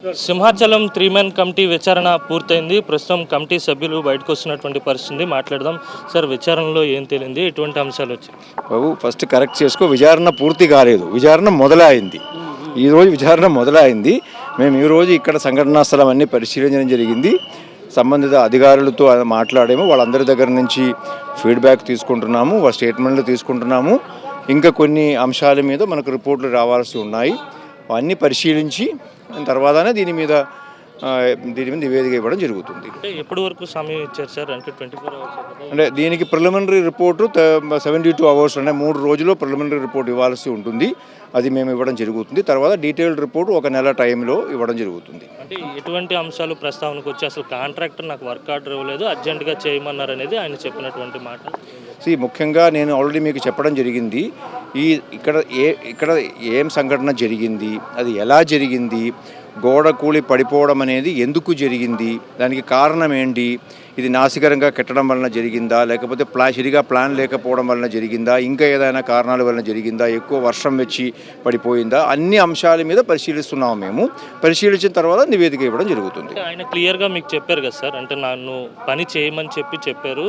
Simhachalam 3 men committee విచారణ పూర్తయింది. ప్రస్తుతం కమిటీ సభ్యులు బయటకు వస్తున్నటువంటి పరిస్థితి మాట్లాడదాం. సార్, విచారణలో ఏం తేలింది? ఎటువంటి అంశాలు వచ్చాయి? బాబు, ఫస్ట్ కరెక్ట్ చేసుకో. విచారణ పూర్తి కాలేదు, విచారణ మొదలైంది. ఈరోజు విచారణ మొదలైంది. మేము ఈరోజు ఇక్కడ సంఘటనా స్థలం అన్నీ పరిశీలించడం జరిగింది. సంబంధిత అధికారులతో మాట్లాడాము. వాళ్ళందరి దగ్గర నుంచి ఫీడ్బ్యాక్ తీసుకుంటున్నాము, వాళ్ళ స్టేట్మెంట్లు తీసుకుంటున్నాము. ఇంకా కొన్ని అంశాల మీద మనకు రిపోర్ట్లు రావాల్సి ఉన్నాయి. అన్నీ పరిశీలించి తర్వాతనే దీని మీద నివేదిక ఇవ్వడం జరుగుతుంది. ఎప్పటి వరకు సమయం ఇచ్చారు సార్? అంటే 24 hours అంటే దీనికి ప్రిలిమినరీ రిపోర్టు 72 hours అంటే 3 రోజుల్లో ప్రిలిమినరీ రిపోర్ట్ ఇవ్వాల్సి ఉంటుంది. అది మేము ఇవ్వడం జరుగుతుంది. తర్వాత డీటెయిల్డ్ రిపోర్ట్ 1 నెల టైంలో ఇవ్వడం జరుగుతుంది. అంటే ఎటువంటి అంశాలు ప్రస్తావనకు వచ్చి అసలు కాంట్రాక్టర్ నాకు వర్క్ ఆర్డర్ ఇవ్వలేదు, అర్జెంటుగా చేయమన్నారు అనేది ఆయన చెప్పినటువంటి మాట. ముఖ్యంగా నేను ఆల్రెడీ మీకు చెప్పడం జరిగింది. ఇక్కడ ఏం సంఘటన జరిగింది, అది ఎలా జరిగింది, గోడ కూలి పడిపోవడం అనేది ఎందుకు జరిగింది, దానికి కారణం ఏంటి, ఇది నాసికరంగా కట్టడం వలన జరిగిందా, లేకపోతే సరిగా ప్లాన్ లేకపోవడం వలన జరిగిందా, ఇంకా ఏదైనా కారణాల వలన జరిగిందా, ఎక్కువ వర్షం వచ్చి పడిపోయిందా, అన్ని అంశాల మీద పరిశీలిస్తున్నాము. మేము పరిశీలించిన తర్వాత నివేదిక ఇవ్వడం జరుగుతుంది. ఆయన క్లియర్గా మీకు చెప్పారు కదా సార్, అంటే నన్ను పని చేయమని చెప్పారు.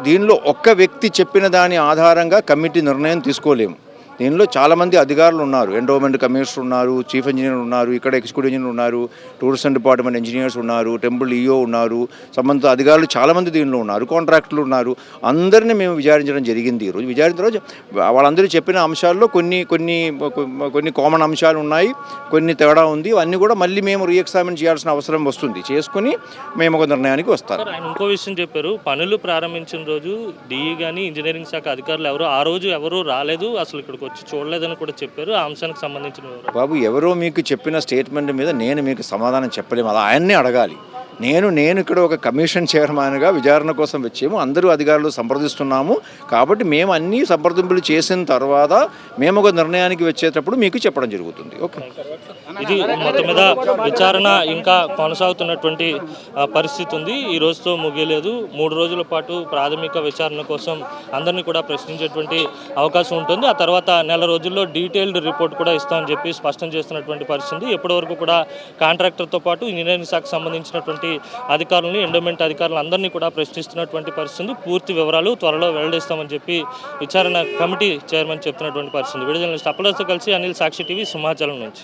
దీనిలో ఒక్క వ్యక్తి చెప్పిన దాని ఆధారంగా కమిటీ నిర్ణయం తీసుకోలేము. దీనిలో చాలామంది అధికారులు ఉన్నారు. ఎండోమెంట్ కమిషనర్ ఉన్నారు, చీఫ్ ఇంజనీర్ ఉన్నారు, ఇక్కడ ఎగ్జిక్యూటివ్ ఇంజనీర్ ఉన్నారు, టూరిజం డిపార్ట్మెంట్ ఇంజనీర్స్ ఉన్నారు, టెంపుల్ ఈఓ ఉన్నారు, సంబంధిత అధికారులు చాలామంది దీనిలో ఉన్నారు, కాంట్రాక్టులు ఉన్నారు. అందరినీ మేము విచారించడం జరిగింది. ఈరోజు విచారించిన రోజు వాళ్ళందరూ చెప్పిన అంశాల్లో కొన్ని కామన్ అంశాలు ఉన్నాయి, కొన్ని తేడా ఉంది. అన్నీ కూడా మళ్ళీ మేము రీఎగ్జామిన్ చేయాల్సిన అవసరం వస్తుంది. చేసుకుని మేము ఒక నిర్ణయానికి వస్తాం. ఆయన ఇంకో విషయం చెప్పారు, పనులు ప్రారంభించిన రోజు డిఈ కానీ ఇంజనీరింగ్ శాఖ అధికారులు ఆ రోజు ఎవరు రాలేదు, అసలు ఇక్కడికి వచ్చి చూడలేదని కూడా చెప్పారు. ఆ అంశానికి సంబంధించిన బాబు, ఎవరో మీకు చెప్పిన స్టేట్మెంట్ మీద నేను మీకు సమాధానం చెప్పలేము. అది ఆయన్నే అడగాలి. నేను ఇక్కడ ఒక కమిషన్ చైర్మన్గా విచారణ కోసం వచ్చాము. అందరూ అధికారులు సంప్రదిస్తున్నాము. కాబట్టి మేము అన్ని సంప్రదింపులు చేసిన తర్వాత మేము ఒక నిర్ణయానికి వచ్చేటప్పుడు మీకు చెప్పడం జరుగుతుంది. ఓకే, ఇది మొత్తం మీద విచారణ ఇంకా కొనసాగుతున్నటువంటి పరిస్థితి ఉంది. ఈ రోజుతో ముగియలేదు. 3 రోజుల పాటు ప్రాథమిక విచారణ కోసం అందరినీ కూడా ప్రశ్నించేటువంటి అవకాశం ఉంటుంది. ఆ తర్వాత నెల రోజుల్లో డీటెయిల్డ్ రిపోర్ట్ కూడా ఇస్తామని చెప్పి స్పష్టం చేస్తున్నటువంటి పరిస్థితి. ఎప్పటి వరకు కూడా కాంట్రాక్టర్తో పాటు ఇంజనీరింగ్ శాఖకు సంబంధించినటువంటి అధికారులను, ఎండోమెంట్ అధికారులు అందరినీ కూడా ప్రశ్నిస్తున్నటువంటి పరిస్థితి. పూర్తి వివరాలు త్వరలో వెల్లడిస్తామని చెప్పి విచారణ కమిటీ చైర్మన్ చెప్తున్నటువంటి పరిస్థితి. విడుదల అప్పలతో కలిసి అనిల్, సాక్షి టీవీ, సింహాచలం నుంచి.